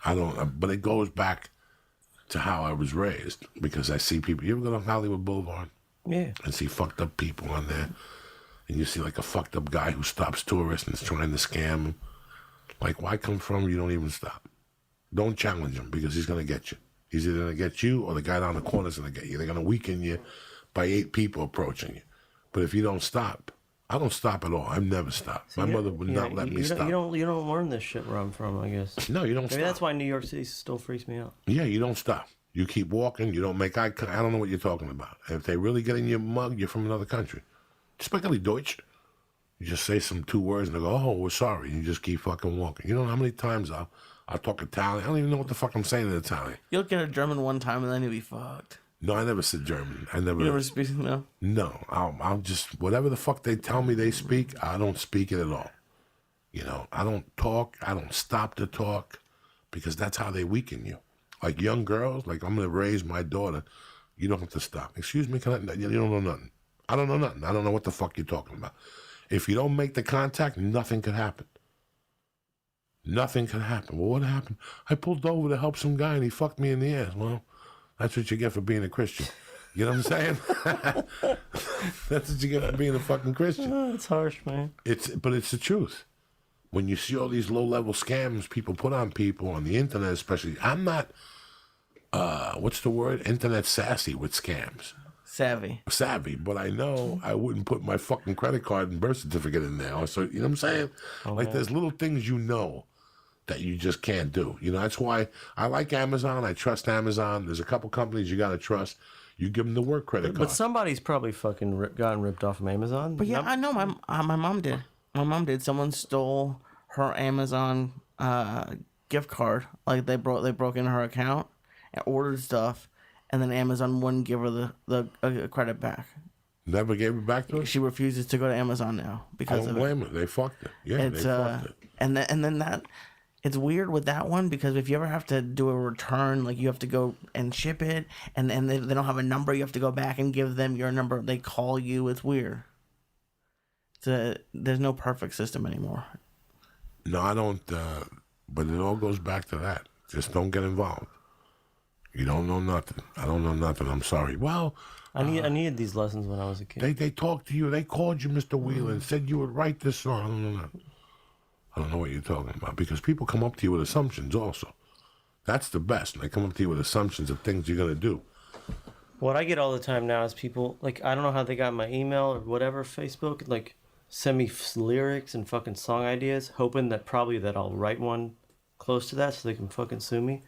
I don't. But it goes back to how I was raised because I see people. You ever go to Hollywood Boulevard? Yeah. And see fucked up people on there, and you see like a fucked up guy who stops tourists and is trying to scam them. Like, why come from where you don't even stop? Don't challenge him because he's gonna get you. He's either gonna get you or the guy down the corner is gonna get you. They're gonna weaken you by 8 people approaching you. But if you don't stop, I don't stop at all. I've never stopped. See, My mother would not let me stop. You don't learn this shit where I'm from, I guess. No, you don't Maybe stop. that's why New York City still freaks me out. Yeah, you don't stop. You keep walking. You don't make eye contact. I don't know what you're talking about. If they really get in your mug, you're from another country. Sprechen die Deutsch? You just say some 2 words and they go, oh, we're sorry. And you just keep fucking walking. You know how many times I'll talk Italian? I don't even know what the fuck I'm saying in Italian. You'll get a German one time and then you'll be fucked. No, I never said German. I never. You never speak, no? No, I'll just, whatever the fuck they tell me they speak, I don't speak it at all. You know, I don't talk. I don't stop to talk because that's how they weaken you. Like young girls, like I'm going to raise my daughter. You don't have to stop. Excuse me, you don't know nothing. I don't know nothing. I don't know what the fuck you're talking about. If you don't make the contact, nothing could happen. Nothing could happen. Well, what happened? I pulled over to help some guy and he fucked me in the ass. Well, that's what you get for being a Christian. You know what I'm saying? That's what you get for being a fucking Christian. It's harsh, man. But it's the truth. When you see all these low-level scams people put on people on the internet, especially, I'm not, what's the word? Internet sassy with scams. Savvy, but I know I wouldn't put my fucking credit card and birth certificate in there. So, you know what I'm saying? Like, there's little things you know that you just can't do. You know, that's why I like Amazon. I trust Amazon. There's a couple companies you got to trust. You give them the work credit card. But somebody's probably fucking gotten ripped off from Amazon. But yeah, I know my mom did. My mom did. Someone stole her Amazon gift card. Like they broke into her account and ordered stuff, and then Amazon wouldn't give her the credit back. Never gave it back to her? She refuses to go to Amazon now because I don't blame her. They fucked it. Yeah, they fucked it. And then that. It's weird with that one because if you ever have to do a return, like you have to go and ship it, and they don't have a number, you have to go back and give them your number. They call you. It's weird. There's no perfect system anymore. No, I don't. But it all goes back to that. Just don't get involved. You don't know nothing. I don't know nothing. I'm sorry. Well, I needed these lessons when I was a kid. They talked to you. They called you, Mr. Wheeler, and said you would write this song. I don't know nothing. I don't know what you're talking about because people come up to you with assumptions also. That's the best. They come up to you with assumptions of things you're going to do. What I get all the time now is people, like, I don't know how they got my email or whatever, Facebook, like, send me lyrics and fucking song ideas, hoping that I'll write one close to that so they can fucking sue me.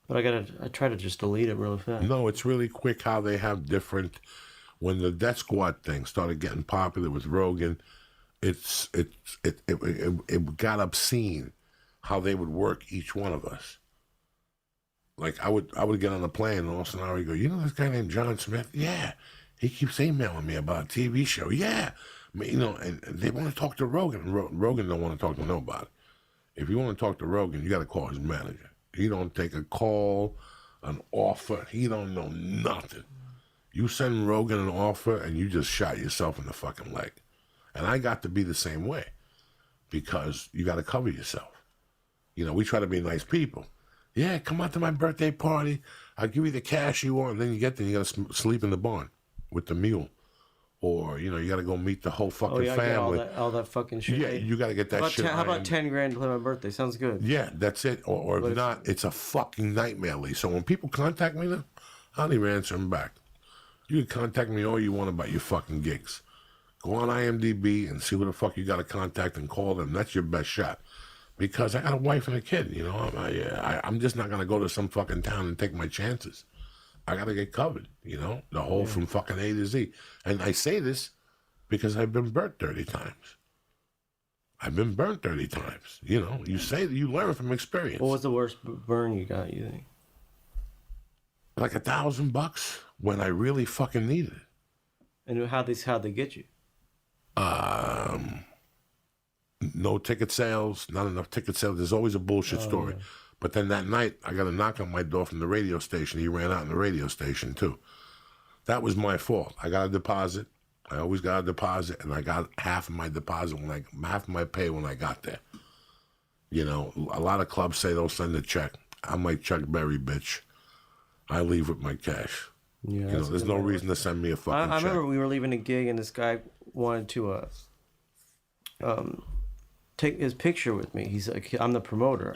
But I try to just delete it really fast. No, it's really quick how they have different, when the Death Squad thing started getting popular with Rogan, it got obscene how they would work each one of us. Like I would get on a plane and all of a sudden I would go, you know this guy named John Smith? Yeah. He keeps emailing me about a TV show. Yeah. You know, and they want to talk to Rogan. Rogan don't want to talk to nobody. If you want to talk to Rogan, you got to call his manager. He don't take a call, an offer. He don't know nothing. You send Rogan an offer and you just shot yourself in the fucking leg. And I got to be the same way because you got to cover yourself. You know, we try to be nice people. Yeah, come out to my birthday party. I'll give you the cash you want. And then you get there and you got to sleep in the barn with the mule. Or, you know, you got to go meet the whole fucking family. All that fucking shit. Yeah, you got to get that shit. How about 10 grand to play my birthday? Sounds good. Yeah, that's it. Or if not, it's a fucking nightmare, Lee. So when people contact me now, I don't even answer them back. You can contact me all you want about your fucking gigs. Go on IMDb and see who the fuck you got to contact and call them. That's your best shot. Because I got a wife and a kid, you know. I'm just not going to go to some fucking town and take my chances. I got to get covered, you know, the whole from fucking A to Z. And I say this because I've been burnt 30 times. I've been burnt 30 times. You know, you say that you learn from experience. What was the worst burn you got, you think? Like $1,000 when I really fucking needed it. And how'd they get you? No ticket sales, not enough ticket sales. There's always a bullshit story. Yeah. But then that night, I got a knock on my door from the radio station. He ran out in the radio station, too. That was my fault. I got a deposit. I always got a deposit, and I got half of my deposit, half of my pay when I got there. You know, a lot of clubs say they'll send a check. I'm like Chuck Berry, bitch. I leave with my cash. Yeah, You know, there's no reason to send me a fucking I check. remember we were leaving a gig and this guy wanted to take his picture with me. He's like, I'm the promoter,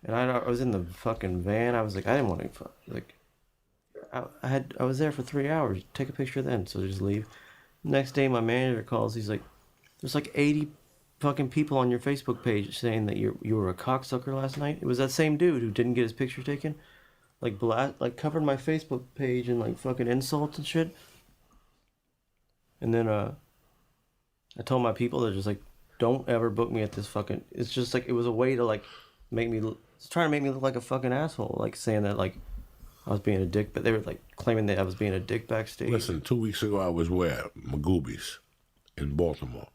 and I was in the fucking van. I was like, I didn't want to like. I was there for 3 hours. Take a picture then, so just leave. Next day, my manager calls. He's like, "There's like 80 fucking people on your Facebook page saying that you were a cocksucker last night." It was that same dude who didn't get his picture taken, like covered my Facebook page in like fucking insults and shit. And then I told my people, they're just like, don't ever book me at this fucking. It's just like it was a way to like make me. It's trying to make me look like a fucking asshole, like saying that like I was being a dick, but they were like claiming that I was being a dick backstage. Listen, 2 weeks ago I was where? Magoobies in Baltimore.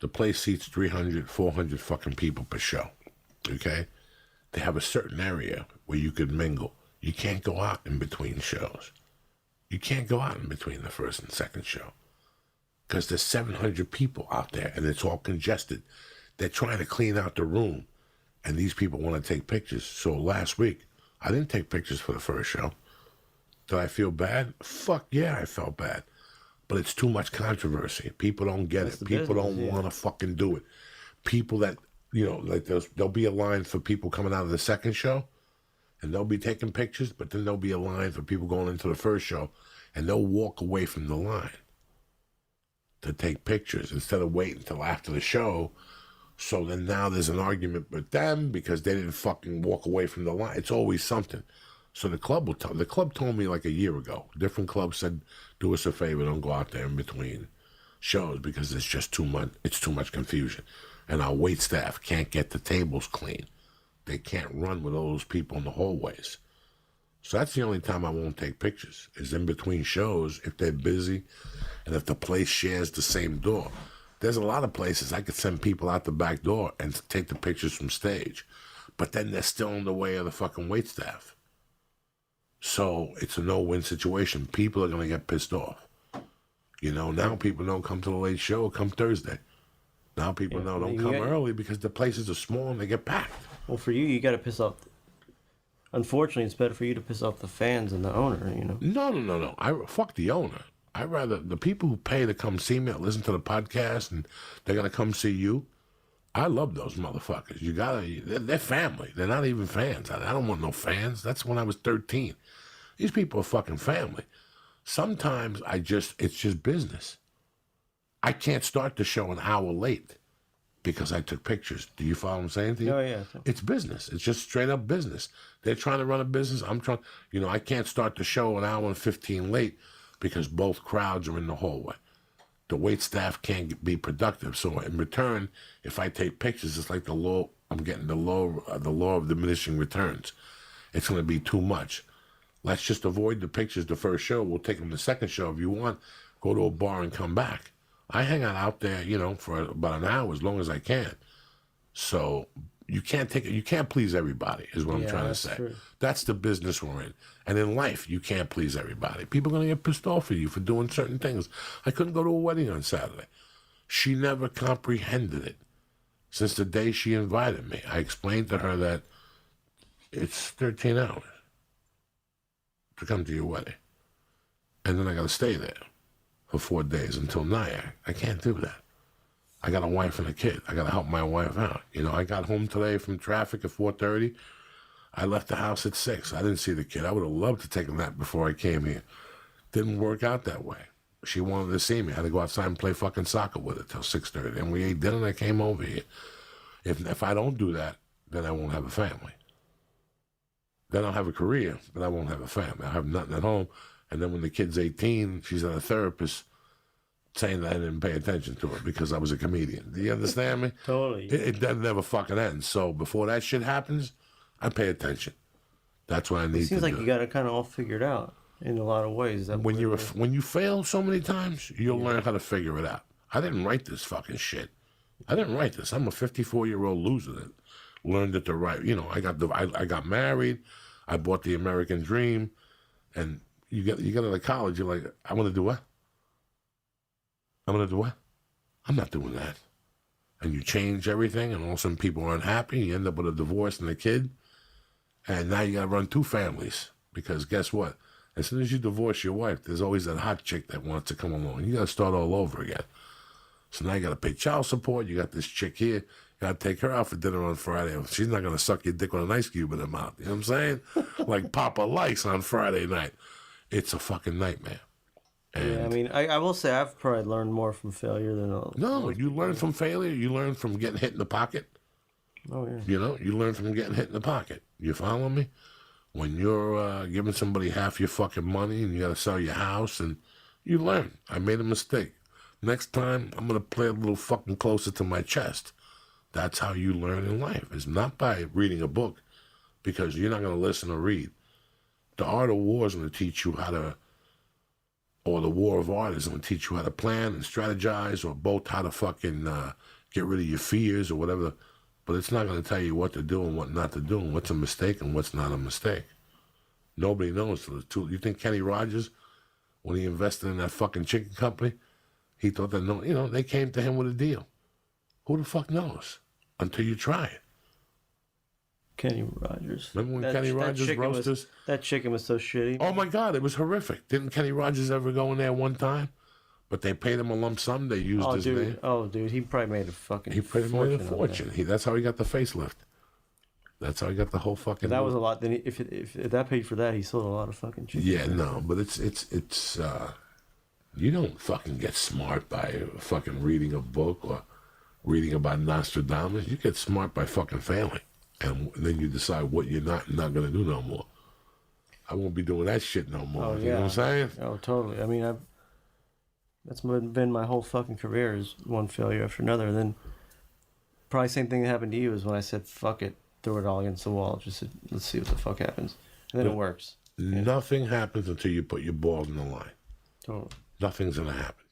The place seats 300, 400 fucking people per show. Okay? They have a certain area where you could mingle. You can't go out in between shows. You can't go out in between the first and second show. Because there's 700 people out there and it's all congested. They're trying to clean out the room. And these people want to take pictures. So last week, I didn't take pictures for the first show. Did I feel bad? Fuck yeah, I felt bad. But it's too much controversy. People don't get it. People don't want to fucking do it. People that, you know, like there'll be a line for people coming out of the second show, and they'll be taking pictures, but then there'll be a line for people going into the first show, and they'll walk away from the line to take pictures instead of waiting until after the show. So then now there's an argument with them because they didn't fucking walk away from the line. It's always something. So the club told me like a year ago. Different clubs said, do us a favor, don't go out there in between shows because it's just too much. It's too much confusion, and our wait staff can't get the tables clean. They can't run with all those people in the hallways. So that's the only time I won't take pictures is in between shows if they're busy, and if the place shares the same door. There's a lot of places I could send people out the back door and take the pictures from stage, but then they're still in the way of the fucking wait staff. So it's a no-win situation. People are going to get pissed off. You know, now people don't come to the late show, come Thursday. Now people know don't come early because the places are small and they get packed. Well, for you, you got to piss off. Unfortunately, it's better for you to piss off the fans than the owner, you know? No. Fuck the owner. I rather the people who pay to come see me, listen to the podcast, and they're gonna come see you. I love those motherfuckers. They're family. They're not even fans. I don't want no fans. That's when I was 13. These people are fucking family. Sometimes it's just business. I can't start the show an hour late because I took pictures. Do you follow what I'm saying to you? Oh, yeah. It's business. It's just straight up business. They're trying to run a business. I'm trying, I can't start the show an hour and 15 late because both crowds are in the hallway. The wait staff can't be productive. So in return, if I take pictures, it's like I'm getting the law of diminishing returns. It's going to be too much. Let's just avoid the pictures the first show. We'll take them the second show. If you want, go to a bar and come back. I hang out there, for about an hour as long as I can. So you can't please everybody is what I'm trying to say. True. That's the business we're in. And in life, you can't please everybody. People are going to get pissed off at you for doing certain things. I couldn't go to a wedding on Saturday. She never comprehended it. Since the day she invited me, I explained to her that it's 13 hours to come to your wedding. And then I got to stay there for 4 days until Nyack. I can't do that. I got a wife and a kid. I got to help my wife out. I got home today from traffic at 4:30. I left the house at 6. I didn't see the kid. I would have loved to take a nap before I came here. Didn't work out that way. She wanted to see me. I had to go outside and play fucking soccer with her till 6:30. And we ate dinner and I came over here. If I don't do that, then I won't have a family. Then I'll have a career, but I won't have a family. I'll have nothing at home. And then when the kid's 18, she's at a therapist saying that I didn't pay attention to her because I was a comedian. Do you understand me? Totally. It never fucking ends. So before that shit happens, I pay attention. That's what I need to do. It seems like you got it kind of all figured out in a lot of ways. When you fail so many times, you'll learn how to figure it out. I didn't write this fucking shit. I didn't write this. I'm a 54-year-old loser that learned it to write. I got married. I bought the American dream, and you get out of college. You're like, I'm gonna do what? I'm not doing that. and you change everything, and all of a sudden people are unhappy. You end up with a divorce and a kid, and now you got to run 2 families because guess what? As soon as you divorce your wife, there's always that hot chick that wants to come along. You got to start all over again. So now you got to pay child support. You got this chick here. You got to take her out for dinner on Friday. She's not going to suck your dick with an ice cube in her mouth. You know what I'm saying? Like Papa likes on Friday night. It's a fucking nightmare. And Yeah, I mean, I will say I've probably learned more from failure than no, you learn from failure. You learn from getting hit in the pocket. Oh yeah. You know, you learn from getting hit in the pocket. You follow me? When you're giving somebody half your fucking money and you got to sell your house, and you learn. I made a mistake. Next time, I'm going to play a little fucking closer to my chest. That's how you learn in life. It's not by reading a book, because you're not going to listen or read. The Art of War is going to teach you how to, or the War of Art is going to teach you how to plan and strategize, or both how to fucking get rid of your fears or whatever. But it's not going to tell you what to do and what not to do, and what's a mistake and what's not a mistake. Nobody knows. You think Kenny Rogers, when he invested in that fucking chicken company, he thought that, no, you know, they came to him with a deal. Who the fuck knows until you try it? Kenny Rogers. Remember when Kenny Rogers roasters? That chicken was so shitty. Oh my God, it was horrific. Didn't Kenny Rogers ever go in there one time? But they paid him a lump sum. They used his name. Oh, dude, he probably made a fucking. He pretty much made a fortune. That's how he got the facelift. That's how he got the whole fucking. That was a lot. Then if that paid for that, he sold a lot of fucking chicken. Yeah, no, but it's you don't fucking get smart by fucking reading a book or reading about Nostradamus. You get smart by fucking failing, and then you decide what you're not gonna do no more. I won't be doing that shit no more. Oh, You know what I'm saying? Oh, totally. I mean, that's been my whole fucking career, is one failure after another. And then probably same thing that happened to you is when I said, fuck it, threw it all against the wall. Just said, let's see what the fuck happens. And then it works. Nothing happens until you put your balls in the line. Totally. Nothing's going to happen.